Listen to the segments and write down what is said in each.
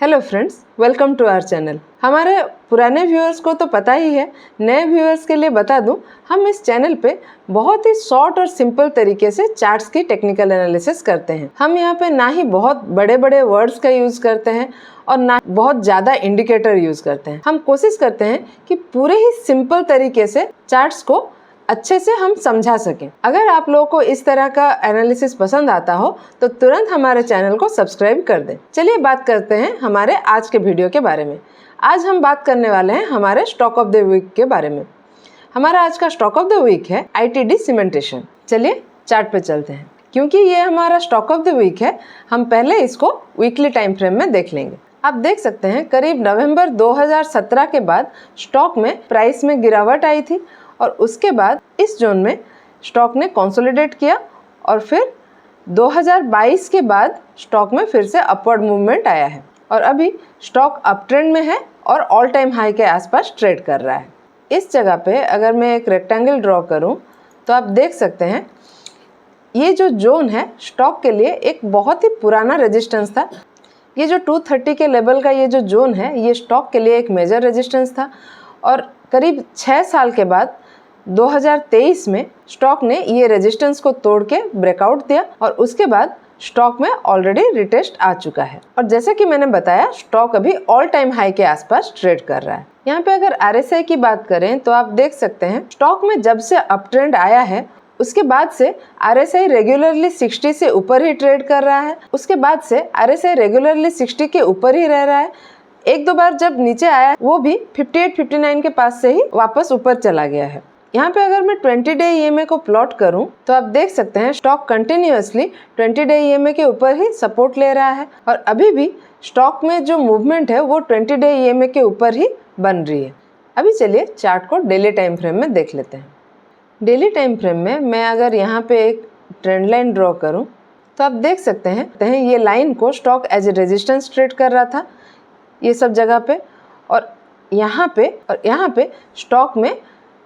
Hello friends, welcome to our channel. हमारे पुराने viewers को तो पता ही है, नए व्यूअर्स के लिए बता दूं, हम इस चैनल पे बहुत ही शॉर्ट और सिंपल तरीके से चार्ट्स की टेक्निकल एनालिसिस करते हैं। हम यहाँ पे ना ही बहुत बड़े बड़े वर्ड्स का यूज़ करते हैं और ना बहुत ज़्यादा इंडिकेटर यूज़ करते हैं। हम कोशिश करते हैं कि पूरे ही सिंपल तरीके से चार्ट्स को अच्छे से हम समझा सकें। अगर आप लोगों को इस तरह का एनालिसिस पसंद आता हो तो तुरंत हमारे चैनल को सब्सक्राइब कर दें। चलिए बात करते हैं हमारे आज के वीडियो के बारे में। आज हम बात करने वाले हैं हमारे स्टॉक ऑफ द वीक के बारे में। हमारा आज का स्टॉक ऑफ द वीक है ITD सीमेंटेशन। चलिए चार्ट पे चलते हैं। क्योंकि ये हमारा स्टॉक ऑफ द वीक है, हम पहले इसको वीकली टाइम फ्रेम में देख लेंगे। आप देख सकते हैं करीब नवंबर 2017 के बाद स्टॉक में प्राइस में गिरावट आई थी और उसके बाद इस जोन में स्टॉक ने कंसोलिडेट किया और फिर 2022 के बाद स्टॉक में फिर से अपवर्ड मूवमेंट आया है और अभी स्टॉक अप ट्रेंड में है और ऑल टाइम हाई के आसपास ट्रेड कर रहा है। इस जगह पे अगर मैं एक रेक्टेंगल ड्रॉ करूं तो आप देख सकते हैं ये जो जोन है स्टॉक के लिए एक बहुत ही पुराना रेजिस्टेंस था। ये जो 230 के लेवल का ये जो जोन है ये स्टॉक के लिए एक मेजर रेजिस्टेंस था और करीब 6 साल के बाद 2023 में स्टॉक ने ये रेजिस्टेंस को तोड़ के ब्रेकआउट दिया और उसके बाद स्टॉक में ऑलरेडी रिटेस्ट आ चुका है। और जैसे कि मैंने बताया स्टॉक अभी ऑल टाइम हाई के आसपास ट्रेड कर रहा है। यहाँ पे अगर RSI की बात करें तो आप देख सकते हैं स्टॉक में जब से अप ट्रेंड आया है उसके बाद से RSI रेगुलरली 60 से ऊपर ही ट्रेड कर रहा है। उसके बाद से RSI रेगुलरली 60 के ऊपर ही रह रहा है। एक दो बार जब नीचे आया वो भी 58-59 के पास से ही वापस ऊपर चला गया है। यहाँ पे अगर मैं 20 डे EMA को प्लॉट करूं तो आप देख सकते हैं स्टॉक कंटिन्यूअसली 20 डे EMA के ऊपर ही सपोर्ट ले रहा है और अभी भी स्टॉक में जो मूवमेंट है वो 20 डे EMA के ऊपर ही बन रही है। अभी चलिए चार्ट को डेली टाइम फ्रेम में देख लेते हैं। डेली टाइम फ्रेम में मैं अगर यहाँ पे एक ट्रेंड लाइन ड्रॉ करूँ तो आप देख सकते हैं ये लाइन को stock as a resistance trade कर रहा था ये सब जगह पे और यहाँ पे स्टॉक में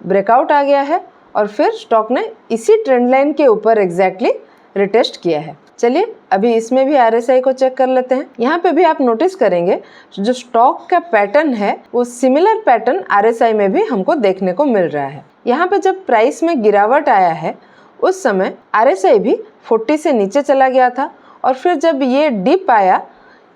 ब्रेकआउट आ गया है और फिर स्टॉक ने इसी ट्रेंड लाइन के ऊपर एग्जैक्टली रिटेस्ट किया है। चलिए अभी इसमें भी RSI को चेक कर लेते हैं। यहाँ पे भी आप नोटिस करेंगे जो स्टॉक का पैटर्न है वो सिमिलर पैटर्न RSI में भी हमको देखने को मिल रहा है। यहाँ पे जब प्राइस में गिरावट आया है उस समय RSI भी 40 से नीचे चला गया था और फिर जब ये डिप आया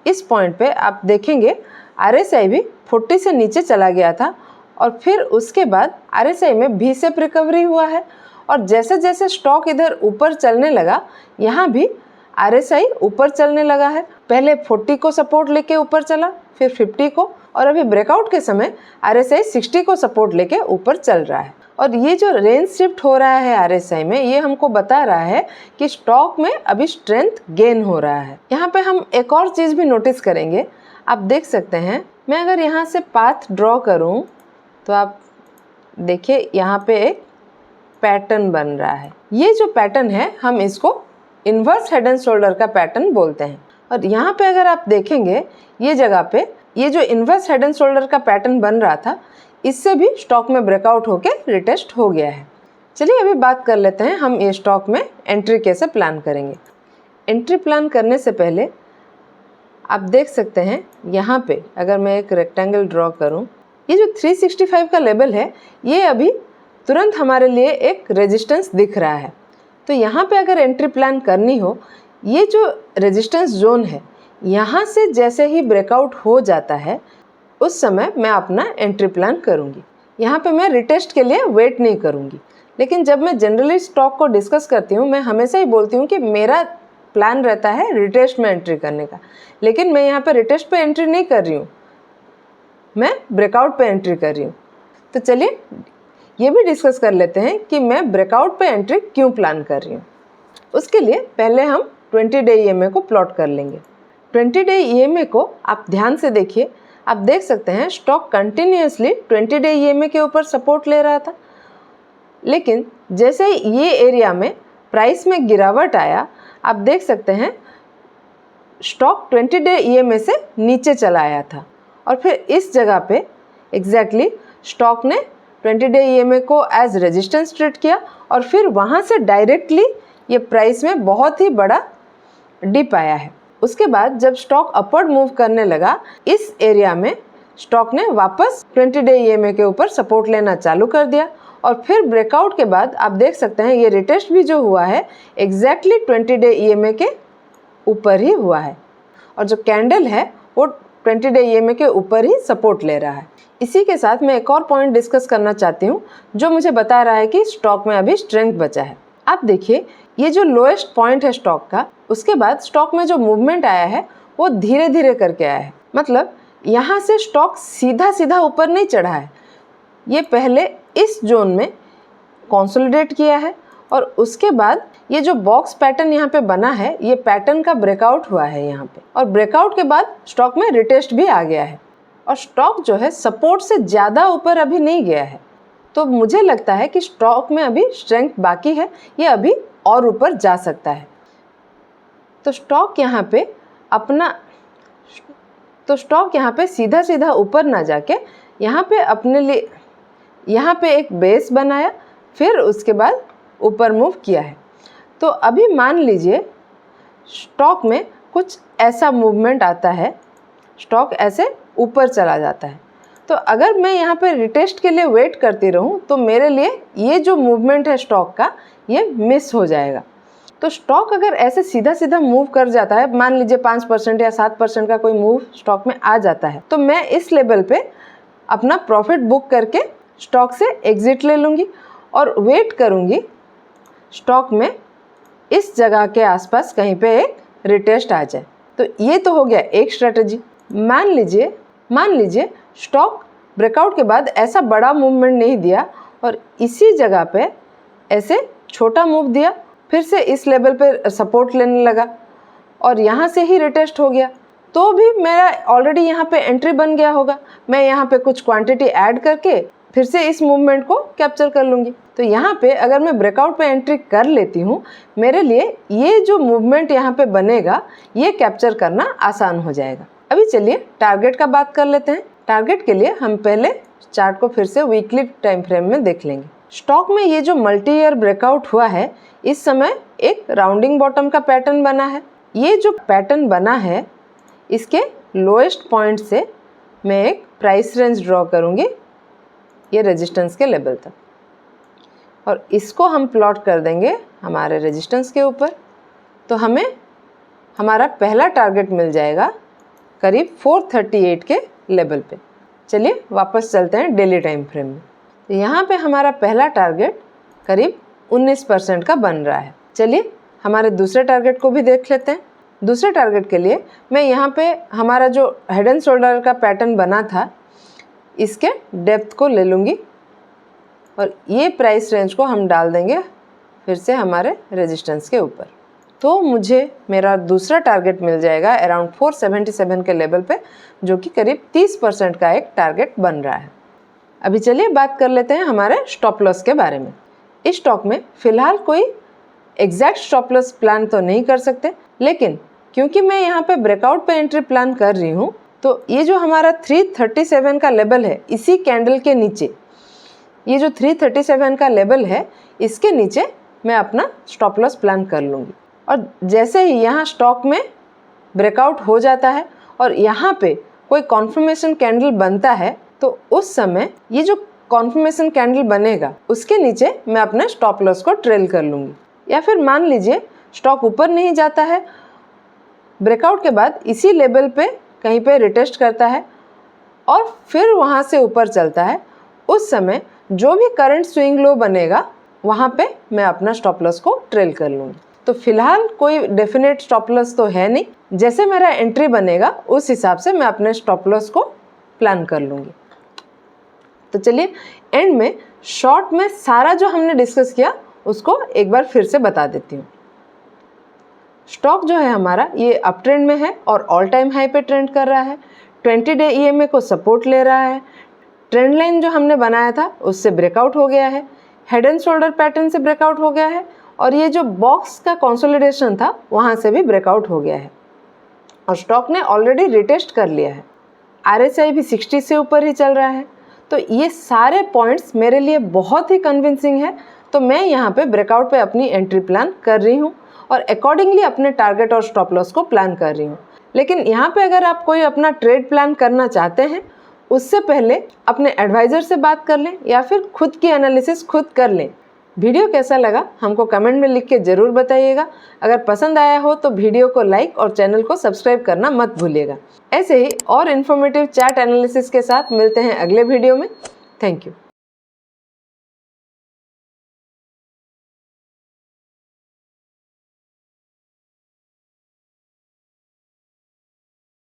इस पॉइंट पे आप देखेंगे RSI भी 40 से नीचे चला गया था और फिर उसके बाद RSI में V शेप रिकवरी हुआ है और जैसे जैसे स्टॉक इधर ऊपर चलने लगा यहाँ भी RSI ऊपर चलने लगा है। पहले 40 को सपोर्ट लेके ऊपर चला फिर 50 को और अभी ब्रेकआउट के समय RSI 60 को सपोर्ट लेके ऊपर चल रहा है। और ये जो रेंज शिफ्ट हो रहा है RSI में ये हमको बता रहा है कि स्टॉक में अभी स्ट्रेंथ गेन हो रहा है। यहाँ पे हम एक और चीज़ भी नोटिस करेंगे। आप देख सकते हैं मैं अगर यहाँ से पाथ ड्रॉ करूँ तो आप देखिए यहाँ पे एक पैटर्न बन रहा है। ये जो पैटर्न है हम इसको इन्वर्स हेड एंड शोल्डर का पैटर्न बोलते हैं और यहाँ पे अगर आप देखेंगे ये जगह पे ये जो इन्वर्स हेड एंड शोल्डर का पैटर्न बन रहा था इससे भी स्टॉक में ब्रेकआउट होके रिटेस्ट हो गया है। चलिए अभी बात कर लेते हैं हम ये स्टॉक में एंट्री कैसे प्लान करेंगे। एंट्री प्लान करने से पहले आप देख सकते हैं यहाँ पे अगर मैं एक रेक्टेंगल ड्रॉ करूँ ये जो 365 का लेवल है ये अभी तुरंत हमारे लिए एक रेजिस्टेंस दिख रहा है। तो यहाँ पे अगर एंट्री प्लान करनी हो ये जो रेजिस्टेंस जोन है यहाँ से जैसे ही ब्रेकआउट हो जाता है उस समय मैं अपना एंट्री प्लान करूँगी। यहाँ पे मैं रिटेस्ट के लिए वेट नहीं करूँगी। लेकिन जब मैं जनरली स्टॉक को डिस्कस करती हूँ मैं हमेशा ही बोलती हूँ कि मेरा प्लान रहता है रिटेस्ट में एंट्री करने का, लेकिन मैं यहाँ पर रिटेस्ट पे एंट्री नहीं कर रही हूँ, मैं ब्रेकआउट पे एंट्री कर रही हूँ। तो चलिए ये भी डिस्कस कर लेते हैं कि मैं ब्रेकआउट पे एंट्री क्यों प्लान कर रही हूँ। उसके लिए पहले हम 20 डे EMA को प्लॉट कर लेंगे। 20 डे EMA को आप ध्यान से देखिए। आप देख सकते हैं स्टॉक कंटिन्यूअसली 20 डे EMA के ऊपर सपोर्ट ले रहा था, लेकिन जैसे ही ये एरिया में प्राइस में गिरावट आया आप देख सकते हैं स्टॉक 20 डे EMA से नीचे चला आया था और फिर इस जगह पे एग्जैक्टली स्टॉक ने 20 डे EMA को एज रेजिस्टेंस ट्रीट किया और फिर वहाँ से डायरेक्टली ये प्राइस में बहुत ही बड़ा डिप आया है। उसके बाद जब स्टॉक अपवर्ड मूव करने लगा, इस एरिया में स्टॉक ने वापस 20 डे EMA के ऊपर सपोर्ट लेना चालू कर दिया और फिर ब्रेकआउट के बाद आप देख सकते हैं ये रिटेस्ट भी जो हुआ है एग्जैक्टली 20 डे EMA के ऊपर ही हुआ है और जो कैंडल है वो 20 डे EMA के ऊपर ही सपोर्ट ले रहा है। इसी के साथ मैं एक और पॉइंट डिस्कस करना चाहती हूँ जो मुझे बता रहा है कि स्टॉक में अभी स्ट्रेंथ बचा है। आप देखिए ये जो लोएस्ट पॉइंट है स्टॉक का, उसके बाद स्टॉक में जो मूवमेंट आया है वो धीरे धीरे करके आया है। मतलब यहाँ से स्टॉक सीधा सीधा ऊपर नहीं चढ़ा है, ये पहले इस जोन में कंसोलिडेट किया है और उसके बाद ये जो बॉक्स पैटर्न यहाँ पे बना है, ये पैटर्न का ब्रेकआउट हुआ है यहाँ पे और ब्रेकआउट के बाद स्टॉक में रिटेस्ट भी आ गया है और स्टॉक जो है सपोर्ट से ज़्यादा ऊपर अभी नहीं गया है। तो मुझे लगता है कि स्टॉक में अभी स्ट्रेंथ बाकी है, ये अभी और ऊपर जा सकता है। तो स्टॉक यहाँ पे सीधा सीधा ऊपर ना जाके यहाँ पे अपने लिए यहाँ पे एक बेस बनाया, फिर उसके बाद ऊपर मूव किया है। तो अभी मान लीजिए स्टॉक में कुछ ऐसा मूवमेंट आता है, स्टॉक ऐसे ऊपर चला जाता है, तो अगर मैं यहाँ पे रिटेस्ट के लिए वेट करती रहूँ तो मेरे लिए ये जो मूवमेंट है स्टॉक का ये मिस हो जाएगा। तो स्टॉक अगर ऐसे सीधा सीधा मूव कर जाता है, मान लीजिए 5% या 7% का कोई मूव स्टॉक में आ जाता है, तो मैं इस लेवल पे अपना प्रॉफिट बुक करके स्टॉक से एग्जिट ले लूँगी और वेट करूँगी स्टॉक में इस जगह के आसपास कहीं पे एक रिटेस्ट आ जाए। तो ये तो हो गया एक स्ट्रेटजी। मान लीजिए स्टॉक ब्रेकआउट के बाद ऐसा बड़ा मूवमेंट नहीं दिया और इसी जगह पे ऐसे छोटा मूव दिया, फिर से इस लेवल पे सपोर्ट लेने लगा और यहाँ से ही रिटेस्ट हो गया, तो भी मेरा ऑलरेडी यहाँ पे एंट्री बन गया होगा। मैं यहाँ पे कुछ क्वांटिटी ऐड करके फिर से इस मूवमेंट को कैप्चर कर लूँगी। तो यहाँ पे अगर मैं ब्रेकआउट पे एंट्री कर लेती हूँ, मेरे लिए ये जो मूवमेंट यहाँ पे बनेगा ये कैप्चर करना आसान हो जाएगा। अभी चलिए टारगेट का बात कर लेते हैं। टारगेट के लिए हम पहले चार्ट को फिर से वीकली टाइम फ्रेम में देख लेंगे। स्टॉक में ये जो मल्टी ईयर ब्रेकआउट हुआ है, इस समय एक राउंडिंग बॉटम का पैटर्न बना है। ये जो पैटर्न बना है इसके लोएस्ट पॉइंट से मैं एक प्राइस रेंज ड्रॉ करूँगी, ये रेजिस्टेंस के लेवल तक, और इसको हम प्लॉट कर देंगे हमारे रेजिस्टेंस के ऊपर। तो हमें हमारा पहला टारगेट मिल जाएगा करीब 438 के लेवल पे। चलिए वापस चलते हैं डेली टाइम फ्रेम में। तो यहाँ पे हमारा पहला टारगेट करीब 19% का बन रहा है। चलिए हमारे दूसरे टारगेट को भी देख लेते हैं। दूसरे टारगेट के लिए मैं यहाँ पे हमारा जो हेड एंड शोल्डर का पैटर्न बना था, इसके डेप्थ को ले लूँगी और ये प्राइस रेंज को हम डाल देंगे फिर से हमारे रेजिस्टेंस के ऊपर। तो मुझे मेरा दूसरा टारगेट मिल जाएगा अराउंड 477 के लेवल पे, जो कि करीब 30% का एक टारगेट बन रहा है। अभी चलिए बात कर लेते हैं हमारे स्टॉप लॉस के बारे में। इस स्टॉक में फ़िलहाल कोई एग्जैक्ट स्टॉप लॉस प्लान तो नहीं कर सकते, लेकिन क्योंकि मैं यहाँ पे ब्रेकआउट पे एंट्री प्लान कर रही हूँ, तो ये जो हमारा 337 का लेवल है, इसी कैंडल के नीचे ये जो 337 का लेवल है, इसके नीचे मैं अपना स्टॉप लॉस प्लान कर लूँगी। और जैसे ही यहाँ स्टॉक में ब्रेकआउट हो जाता है और यहाँ पे कोई कॉन्फर्मेशन कैंडल बनता है, तो उस समय ये जो कॉन्फर्मेशन कैंडल बनेगा उसके नीचे मैं अपने स्टॉप लॉस को ट्रेल कर लूँगी। या फिर मान लीजिए स्टॉक ऊपर नहीं जाता है, ब्रेकआउट के बाद इसी लेवल पे कहीं पे रिटेस्ट करता है और फिर वहाँ से ऊपर चलता है, उस समय जो भी करंट स्विंग लो बनेगा वहाँ पे मैं अपना स्टॉप लॉस को ट्रेल कर लूँगी। तो फिलहाल कोई डेफिनेट स्टॉप लॉस तो है नहीं, जैसे मेरा एंट्री बनेगा उस हिसाब से मैं अपने स्टॉप लॉस को प्लान कर लूँगी। तो चलिए एंड में शॉर्ट में सारा जो हमने डिस्कस किया उसको एक बार फिर से बता देती हूँ। स्टॉक जो है हमारा ये अप ट्रेंड में है और ऑल टाइम हाई पे ट्रेंड कर रहा है। 20 डे EMA को सपोर्ट ले रहा है। ट्रेंड लाइन जो हमने बनाया था उससे ब्रेकआउट हो गया है। हेड एंड शोल्डर पैटर्न से ब्रेकआउट हो गया है और ये जो बॉक्स का कंसोलिडेशन था वहाँ से भी ब्रेकआउट हो गया है और स्टॉक ने ऑलरेडी रिटेस्ट कर लिया है। RSI भी 60 से ऊपर ही चल रहा है। तो ये सारे पॉइंट्स मेरे लिए बहुत ही कन्विंसिंग है, तो मैं यहाँ पे ब्रेकआउट पे अपनी एंट्री प्लान कर रही हूँ और अकॉर्डिंगली अपने टारगेट और स्टॉप लॉस को प्लान कर रही हूँ। लेकिन यहाँ पे अगर आप कोई अपना ट्रेड प्लान करना चाहते हैं, उससे पहले अपने एडवाइज़र से बात कर लें या फिर खुद की एनालिसिस खुद कर लें। वीडियो कैसा लगा हमको कमेंट में लिख के ज़रूर बताइएगा। अगर पसंद आया हो तो वीडियो को लाइक और चैनल को सब्सक्राइब करना मत भूलिएगा। ऐसे ही और इन्फॉर्मेटिव चार्ट एनालिसिस के साथ मिलते हैं अगले वीडियो में। Thank you.